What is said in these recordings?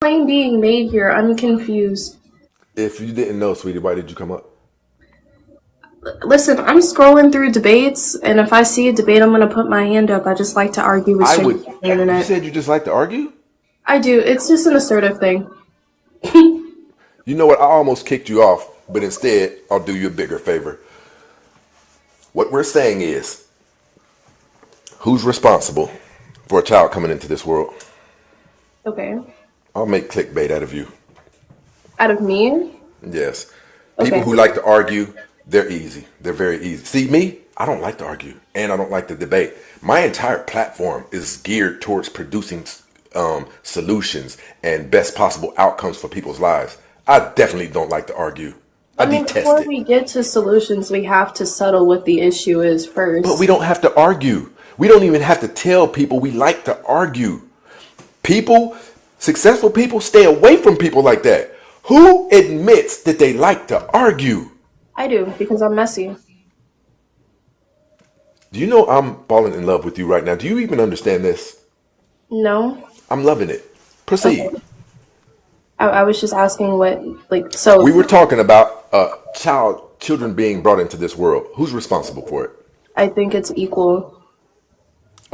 claim being made here? I'm confused. If you didn't know, sweetie, why did you come up? Listen, I'm scrolling through debates, and if I see a debate, I'm going to put my hand up. I just like to argue with I would. strangers on the You internet. said you just like to argue? I do. It's just an assertive thing. You know what? I almost kicked you off, but instead, I'll do you a bigger favor. What we're saying is, who's responsible for a child coming into this world? Okay. I'll make clickbait out of you. Out of me? Yes. People Okay. who like to argue, they're easy. They're very easy. See, me, I don't like to argue, and I don't like to debate. My entire platform is geared towards producing solutions and best possible outcomes for people's lives. I definitely don't like to argue. I I mean, detest before it. we get to solutions, we have to settle what the issue is But we first. don't have to argue. We don't even have to tell people we like to argue. People, successful people, stay away from people like that. Who admits that they like to argue? I do, because I'm messy. Do you know I'm falling in love with you right now? Do you even understand this? No? I'm loving it. Okay. Proceed. I was just asking what, like, We were so talking about children being brought into this world. Who's responsible for it? I think it's equal.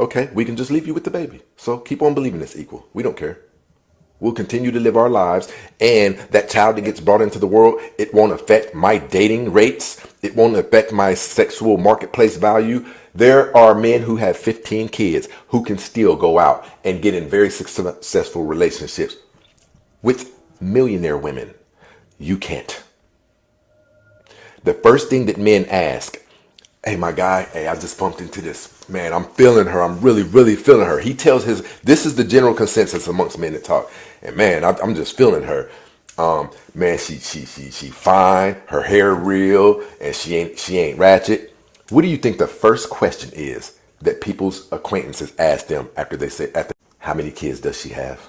Okay, we can just leave you with the baby. So keep on believing it's equal. We don't care. We'll continue to live our lives, and that child that gets brought into the world, it won't affect my dating rates. It won't affect my sexual marketplace value. There are men who have 15 kids who can still go out and get in very successful relationships with millionaire women. You can't. The first thing that men ask, hey, my guy, hey, I just bumped into this. Man, I'm feeling her. I'm really, really feeling her. He tells this is the general consensus amongst men that talk. And man, I'm just feeling her. Man, she fine. Her hair real, and she ain't ratchet. What do you think the first question is that people's acquaintances ask them after they say, how many kids does she have?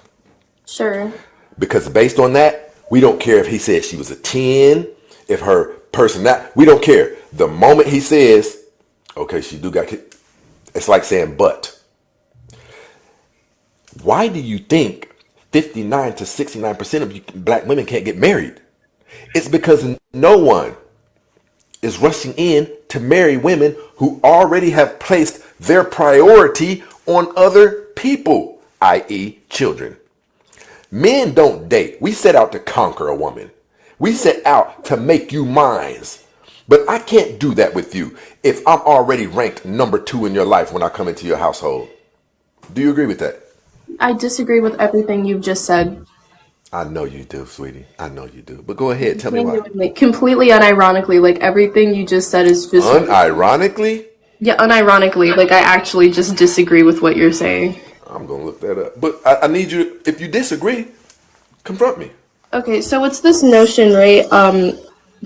Sure. Because based on that, we don't care if he said she was a 10, if her personality, we don't care. The moment he says, okay, she do got kids, it's like saying, but. Why do you think 59 to 69% of you black women can't get married? It's because no one is rushing in to marry women who already have placed their priority on other people, i.e., children. Men don't date. We set out to conquer a woman. We set out to make you mine. But I can't do that with you if I'm already ranked number 2 in your life when I come into your household. Do you agree with that? I disagree with everything you've just said. I know you do, sweetie. I know you do. But go ahead. Tell me why. Genuinely, completely unironically, like everything you just said is just, Unironically, yeah, unironically, like I actually just disagree with what you're saying. I'm going to look that up. But I need you, if you disagree, confront me. Okay, so it's this notion, right?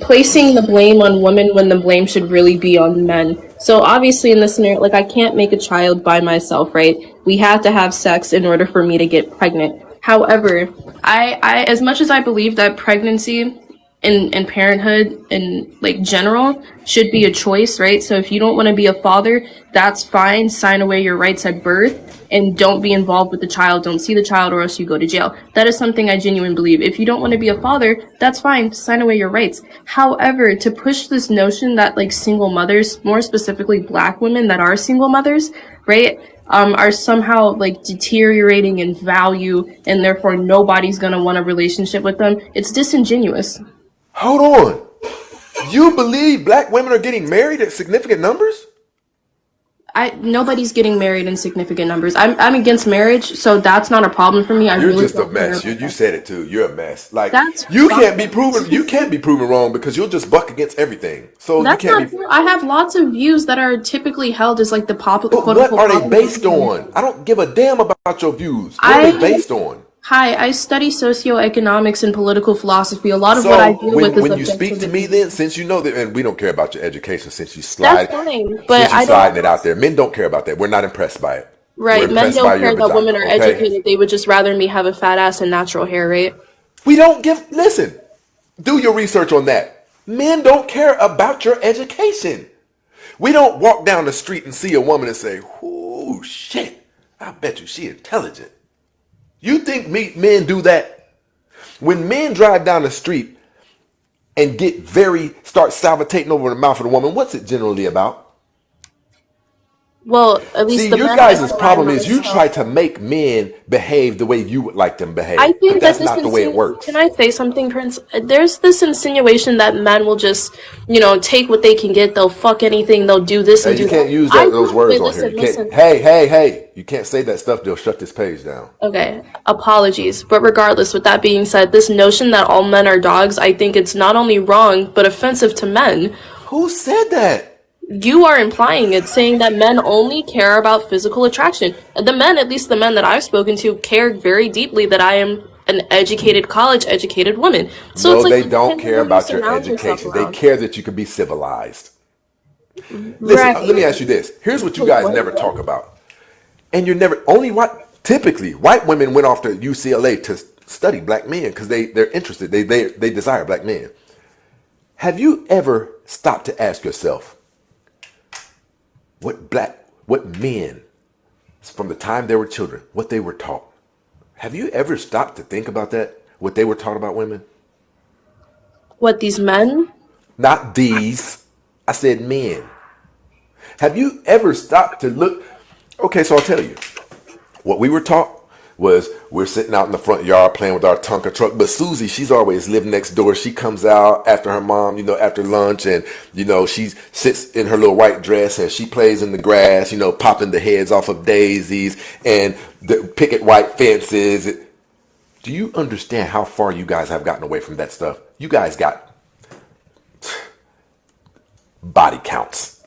Placing the blame on women when the blame should really be on men. So obviously in this scenario, like I can't make a child by myself, right? We have to have sex in order for me to get pregnant. However, I as much as I believe that pregnancy and parenthood in like general should be a choice, right? So if you don't want to be a father, that's fine. Sign away your rights at birth and don't be involved with the child. Don't see the child or else you go to jail. That is something I genuinely believe. If you don't want to be a father, that's fine. Sign away your rights. However, to push this notion that like single mothers, more specifically black women that are single mothers, right? Are somehow like deteriorating in value and therefore nobody's gonna want a relationship with them. It's disingenuous. Hold on. You believe black women are getting married at significant numbers? Nobody's getting married in significant numbers. I'm against marriage, so that's not a problem for me. I You're really just a don't care mess. You about you that. said it too. You're a mess. Like That's you can't be fine. proven. You can't be proven wrong because you'll just buck against everything. So you That's can't not be. true. I have lots of views that are typically held as like the But quote what unquote are they popular based opinion. on? I don't give a damn about your views. What are they I based on? Hi, I study socioeconomics and political philosophy. A lot of what I So deal with when is when you speak to me, objectivity. then since you know that, and we don't care about your education, That's fine, but since you I don't. sliding it out there, men don't care about that. We're not impressed by it. We're Right, men impressed by don't your care that women vagina. are Okay. educated. They would just rather me have a fat ass and natural hair, right? We don't give. Listen, do your research on that. Men don't care about your education. We don't walk down the street and see a woman and say, "Ooh, shit! I bet you she intelligent." You think men do that? When men drive down the street and start salivatating over the mouth of the woman, what's it generally about? Well, at least See, the your men I guys' feel I problem is know. you try So to make men behave the way you would like them I behave, but think that that's not the way it can works. I say something, Prince? There's this insinuation that men will just, take what they can get. They'll fuck anything. They'll do this and Hey, you do can't that. use I those wait, words wait, on here. listen, You can't. listen. Hey! You can't say that stuff. They'll shut this page down. Okay, apologies. But regardless, with that being said, this notion that all men are dogs, I think it's not only wrong, but offensive to men. Who said that? You are implying it, saying that men only care about physical attraction. The men, at least the men that I've spoken to, care very deeply that I am an educated, college educated woman. So it's No, like, they it don't depends on care who you about your surround yourself education. They around. care that you can be civilized. Listen, Right. let me ask you this. Here's what you Like, guys what? never talk about. And you're never, only typically, white women went off to UCLA to study black men because they're interested. They desire black men. Have you ever stopped to ask yourself what men, from the time they were children, what they were taught? Have you ever stopped to think about that? What they were taught about women? What, these men? Not these. I said men. Have you ever stopped to look? Okay, so I'll tell you. What we were taught was we're sitting out in the front yard playing with our Tonka truck. But Susie, she's always lived next door. She comes out after her mom, after lunch, and, she sits in her little white dress and she plays in the grass, popping the heads off of daisies and the picket white fences. Do you understand how far you guys have gotten away from that stuff? You guys got body counts.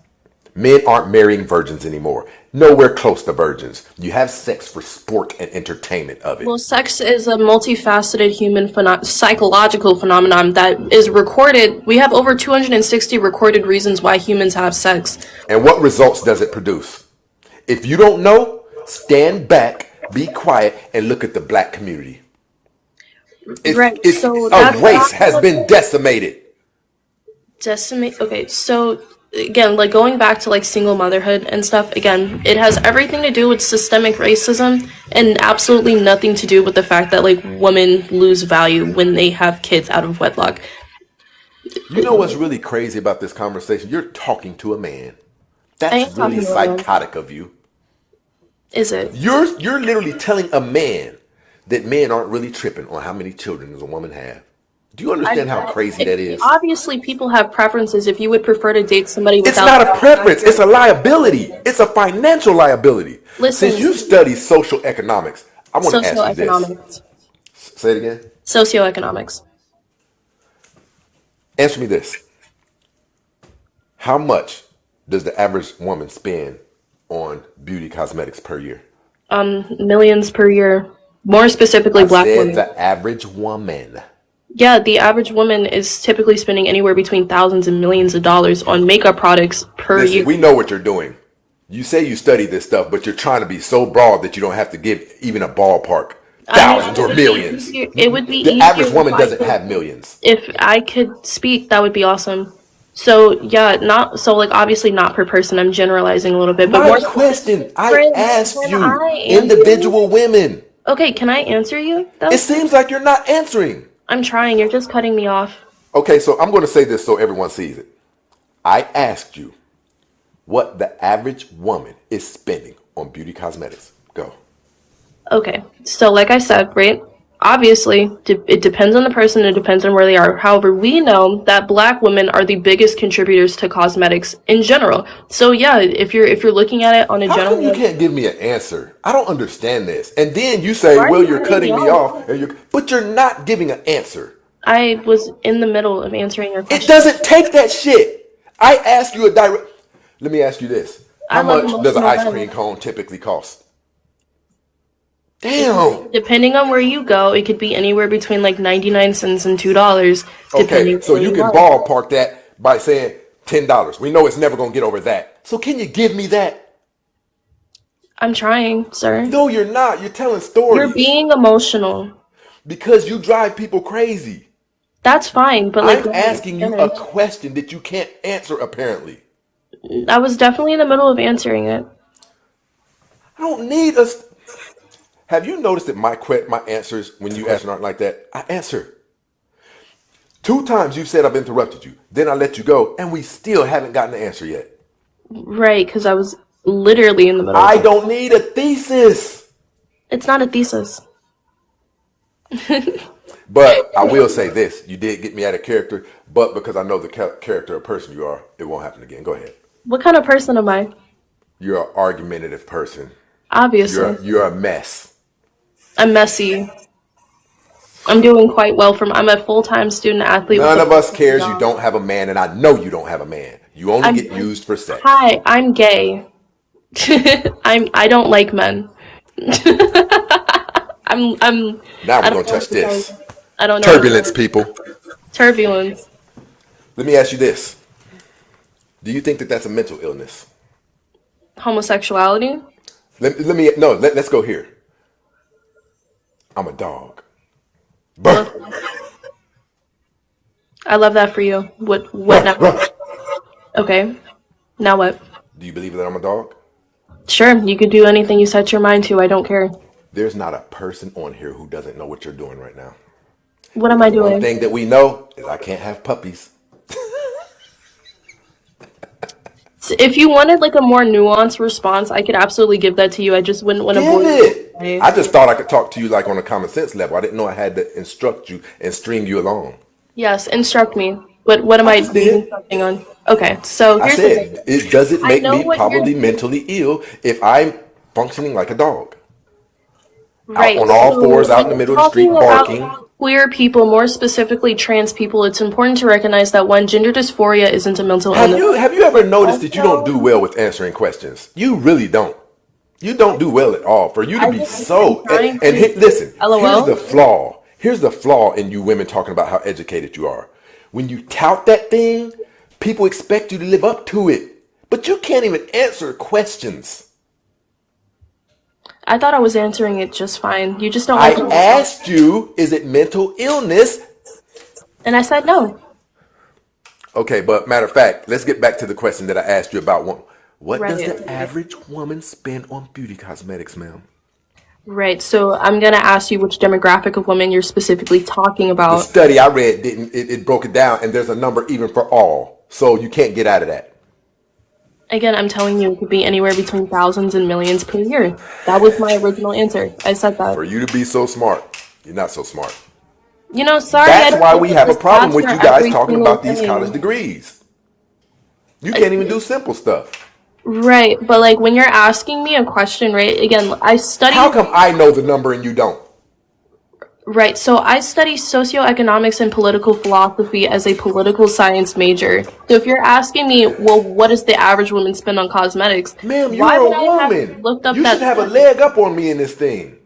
Men aren't marrying virgins anymore. Nowhere close to virgins. You have sex for sport and entertainment of it. Well, sex is a multifaceted human psychological phenomenon that is recorded. We have over 260 recorded reasons why humans have sex. And what results does it produce? If you don't know, stand back, be quiet, and look at the black community. Right. So A that's race has been decimated. decimate. Okay. So again, like going back to like single motherhood and stuff, again, it has everything to do with systemic racism and absolutely nothing to do with the fact that like women lose value when they have kids out of wedlock. You know what's really crazy about this conversation? You're talking to a man. I am That's talking really to a man. psychotic of you. Is it? You're literally telling a man that men aren't really tripping on how many children does a woman have. Do you understand how crazy that is? Obviously, people have preferences. If you would prefer to date somebody It's without, not a preference. It's a liability. It's a financial liability. Listen. Since you study social economics, I want to ask you this. Socioeconomics. Say it again. Socioeconomics. Answer me this. How much does the average woman spend on beauty cosmetics per year? Millions per year. More specifically, I black said women. the average woman. Yeah, the average woman is typically spending anywhere between thousands and millions of dollars on makeup products per Listen, year. we know what you're doing. You say you study this stuff, but you're trying to be so broad that you don't have to give even a ballpark. Thousands or millions. It would be The easier average woman if I doesn't could- have millions. If I could speak, that would be awesome. So yeah, not so like obviously not per person. I'm generalizing a little bit, but My more question, I Prince, asked can you, I answer individual women. Okay, can I answer you though? It seems like you're not answering. I'm trying. You're just cutting me off. Okay, so I'm going to say this so everyone sees it. I asked you what the average woman is spending on beauty cosmetics. Go. Okay, so like I said, right? Obviously, it depends on the person. It depends on where they are. However, we know that black women are the biggest contributors to cosmetics in general. So yeah, if you're looking at it on a How general, come you can't give me an answer? I don't understand this. And then you say, Why are well, you you're cutting cutting me me off? off, but you're not giving an answer. I was in the middle of answering your It question. doesn't take that shit. I asked you a direct. Let me ask you this. How I love much does an emotional ice men. cream cone typically cost? Damn. Depending on where you go, it could be anywhere between like 99 cents and $2, depending Okay, so on where you can are. ballpark that by saying $10. We know it's never going to get over that. So can you give me that? I'm trying, sir. No, you're not. You're telling You're stories being emotional. because you drive people crazy. That's fine, but like I'm asking you a finish. question that you can't answer apparently. I was definitely in the middle of answering it. I don't need us. Have you noticed that my answers when you ask aren't like that? I answer. 2 times you said I've interrupted you. Then I let you go, and we still haven't gotten the answer yet. Right, because I was literally in the middle of I something. don't need a thesis. It's not a thesis. But I will say this. You did get me out of character, but because I know the character of person you are, it won't happen again. Go ahead. What kind of person am I? You're an argumentative person. Obviously. You're a mess. I'm messy. I'm doing quite well I'm a full-time student athlete with None a of us full-time cares you job. don't have a man, and I know you don't have a man. You only get used for sex. Hi, I'm gay. I don't like men. I'm Now I we're don't gonna know what touch to tell you. this. I don't know what to Turbulence, tell you. people. Turbulence. Let me ask you this. Do you think that that's a mental illness? Homosexuality? Let's go here. I'm a dog. I Burr. love I love that for you. What Ruh, now? ruh. Okay. Now what? Do you believe that I'm a dog? Sure, you could do anything you set your mind to. I don't care. There's not a person on here who doesn't know what you're doing right now. What If am I there's one doing? thing that we know is I can't have puppies. If you wanted like a more nuanced response, I could absolutely give that to you. I just wouldn't want to Give bore you it. away. I just thought I could talk to you like on a common sense level. I didn't know I had to instruct you and string you along. Yes, instruct me. What am I I just did. instructing on? Okay, so I here's the thing. said, does it I make know me what you're probably mentally ill if I'm functioning like a dog? Out right. on all So fours, out when in the you're middle of the talking street, about barking. queer people, more specifically trans people, it's important to recognize that one, gender dysphoria isn't a mental Have illness. you ever noticed that you don't do Also, well with answering questions? You really don't. You don't do well at all. For you to I be just am so trying and to listen, here's the LOL. flaw. Here's the flaw in you women talking about how educated you are. When you tout that thing, people expect you to live up to it. But you can't even answer questions. I thought I was answering it just fine. You just don't I like to respond. asked you, is it mental illness? And I said no. Okay, but matter of fact, let's get back to the question that I asked you about one. What does Right. the average woman spend on beauty cosmetics, ma'am? Right. So I'm gonna ask you which demographic of women you're specifically talking The about. study I read didn't it broke it down, and there's a number even for all. So you can't get out of that. Again, I'm telling you, it could be anywhere between thousands and millions per year. That was my original answer. I said that. For you to be so smart, you're not so smart. Sorry, I That's don't why know we what have the a problem stats for with you guys every talking single about these college thing. degrees. You I- can't even do simple stuff. Right, but like when you're asking me a question, right? Again, How come I know the number and you don't? right, so I study socioeconomics and political philosophy as a political science major. So if you're asking me, well, what does the average woman spend on cosmetics? Ma'am, Why you're a would I have woman. looked up You should that have a study? leg up on me in this thing.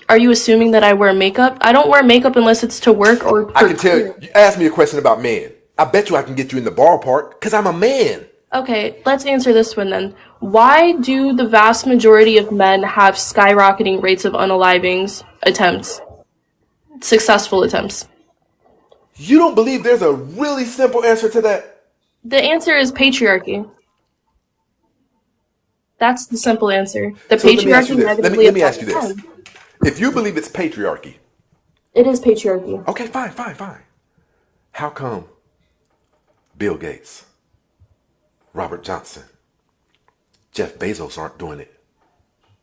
Are you assuming that I wear makeup? I don't wear makeup unless it's to work or I for can tell you, career. ask me a question about men. I bet you I can get you in the ballpark because I'm a man. Okay, let's answer this one then. Why do the vast majority of men have skyrocketing rates of unalivings attempts? Successful attempts. You don't believe there's a really simple answer to that? The answer is patriarchy. That's the simple answer. The So let me ask you patriarchy this. negatively Let me affects ask you this. men. If you believe it's patriarchy, It is patriarchy. okay, fine. How come Bill Gates, Robert Johnson, Jeff Bezos aren't doing it?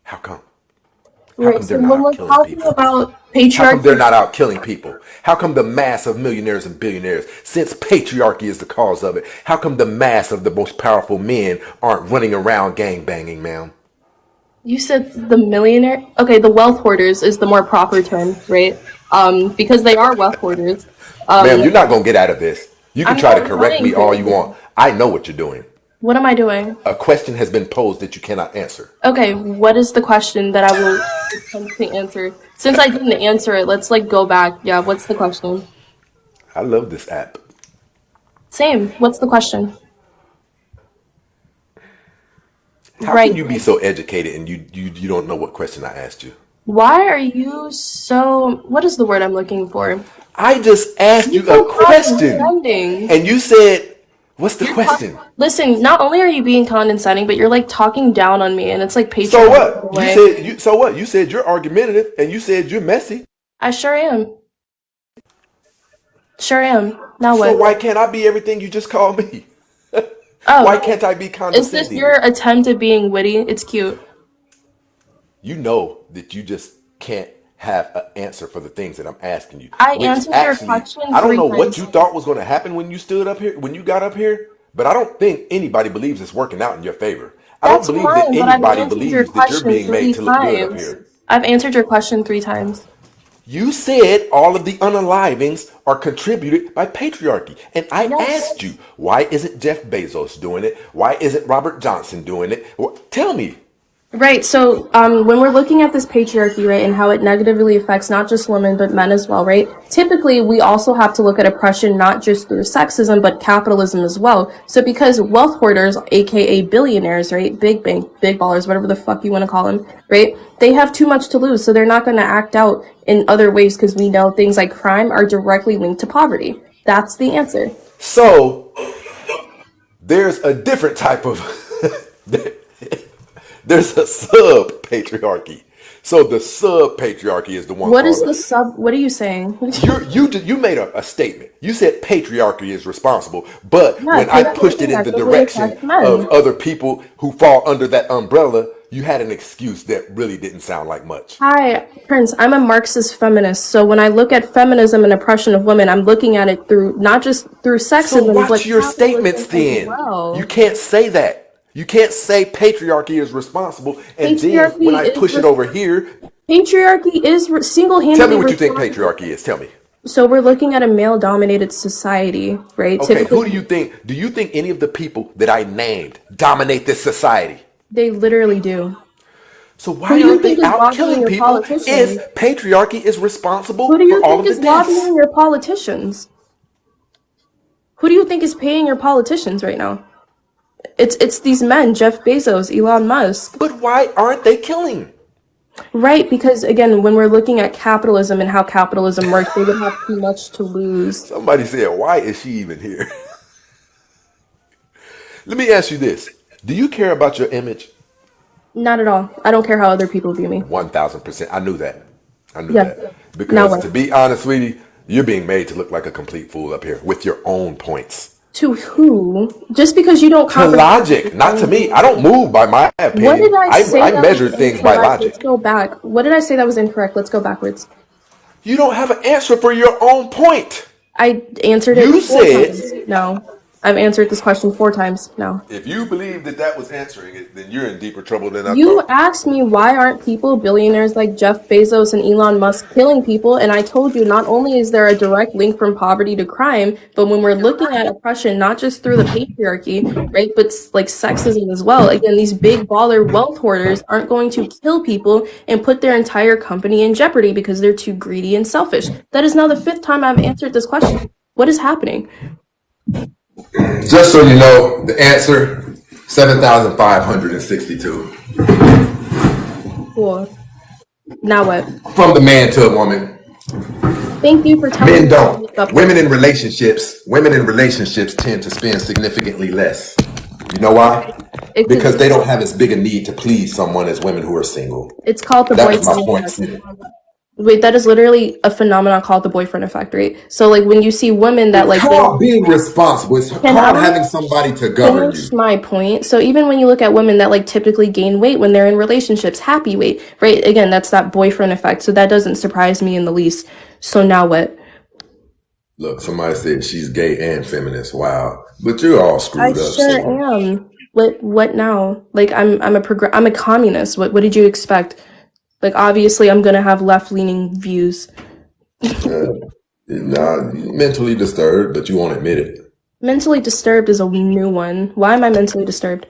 How come? How Right, come so they're not when out we're killing talking people? about How come they're patriarchy, not out killing people? How come the mass of millionaires and billionaires, since patriarchy is the cause of it, how come the mass of the most powerful men aren't running around gang banging, ma'am? you said the millionaire. Okay, the wealth hoarders is the more proper term, right? Because they are wealth hoarders. Ma'am, Um, you're not going to get out of this. You can I'm try to not correct trying me all you to. want. I know what you're doing. What am I doing? A question has been posed that you cannot answer. Okay, what is the question that I will attempt to answer? Since I didn't answer it, let's like go back. Yeah, what's the question? I love this app. Same. What's the question? How can Right. you be so educated and you don't know what question I asked you? Why are you so, what is the word I'm looking for? I just asked You you a so question condescending. and you said, What's the question? Listen, not only are you being condescending, but you're like talking down on me, and it's like So patriarchal in what? a way. So what? You said you're argumentative and you said you're messy. I sure am. Sure am. Now So what? why can't I be everything you just called me? Why Oh, can't I be is this condescending? your attempt at being witty? It's cute. You know that you just can't have an answer for the things that I'm asking you. I Which answered your actually, question I don't three know what times. you thought was going to happen when you stood up here, when you got up here, but I don't think anybody believes it's working out in your favor. I don't That's believe that fine, but I've anybody answered your believes that you're question being made three to look good up times. here. I've answered your question three times. You said all of the unalivings are contributed by patriarchy. And I Yes. asked you, why isn't Jeff Bezos doing it? Why isn't Robert Johnson doing it? Well, tell me. Right. So, when we're looking at this patriarchy, right, and how it negatively affects not just women but men as well, right? Typically, we also have to look at oppression not just through sexism but capitalism as well. So, because wealth hoarders, aka billionaires, right, big bank, big ballers, whatever the fuck you want to call them, right? They have too much to lose, so they're not going to act out in other ways because we know things like crime are directly linked to poverty. That's the answer. So there's a different type of there's a sub patriarchy. So the sub patriarchy is the one What is called the sub? What are you saying? you made a statement. You said patriarchy is responsible, but Yeah, when I because pushed it it in the negatively direction affects of men. other people who fall under that umbrella, you had an excuse that really didn't sound like much. Hi, Prince. I'm a Marxist feminist. So when I look at feminism and oppression of women, I'm looking at it through not just through So sexism, but watch your statements capitalism as then. You well. can't say that. You can't say patriarchy is responsible and then when Patriarchy I is push it over here, tell me single-handedly what you think responsible. patriarchy is. Tell me. So we're looking at a male-dominated society, right? Okay, Typically, who do you think any of the people that I named dominate this society? they literally do. So Who why do you aren't think they is out lobbying killing your people politicians? if patriarchy is Who responsible do for you all think of the is deaths? lobbying your politicians? Who do you think is paying your politicians right now? It's these men, Jeff Bezos, Elon Musk. But why aren't they killing? Right, because again, when we're looking at capitalism and how capitalism works, they would have too much to lose. Somebody said, why is she even here? Let me ask you this. Do you care about your image? Not at all. I don't care how other people view me. 1000%. I knew that. I knew Yeah. that. Now Because what? to be honest, sweetie, you're being made to look like a complete fool up here with your own points. To who? Just because you don't To comprehend what logic, you're not to saying. me. I don't move by my What did opinion. I say I that was measure things by incorrect? Let's logic. go back. What did I say that was incorrect? Let's go backwards. You don't have an answer for your own point. I answered it You four times. said, No. I've answered this question four times now. if you believe that that was answering it, then you're in deeper trouble than I You thought. asked me why aren't people, billionaires like Jeff Bezos and Elon Musk, killing people, and I told you not only is there a direct link from poverty to crime, but when we're looking at oppression, not just through the patriarchy, right, but like sexism as well. Again, these big baller wealth hoarders aren't going to kill people and put their entire company in jeopardy because they're too greedy and selfish. That is now the fifth time I've answered this question. What is happening? Just so you know, the answer 7,562. Cool. Now what? From the man to a woman. Thank you for telling Men me to don't. look up there. Women in relationships tend to spend significantly less. You know why? It Because could, they don't have as big a need to please someone as women who are single. it's called the That was my boyfriend point. effect. Wait, that is literally a phenomenon called the boyfriend effect, right? So like when you see women that It's like they called being responsible. It's can called I having somebody to govern you. finish my point? So even when you look at women that like typically gain weight when they're in relationships, happy weight, right? Again, that's that boyfriend effect. So that doesn't surprise me in the least. So now what? Look, somebody said she's gay and feminist. Wow. But you're all I screwed up, so sure am. What now? Like I'm a communist. What did you expect? Like obviously I'm gonna have left-leaning views. nah, mentally disturbed, but you won't admit it. Mentally disturbed is a new one. Why am I mentally disturbed?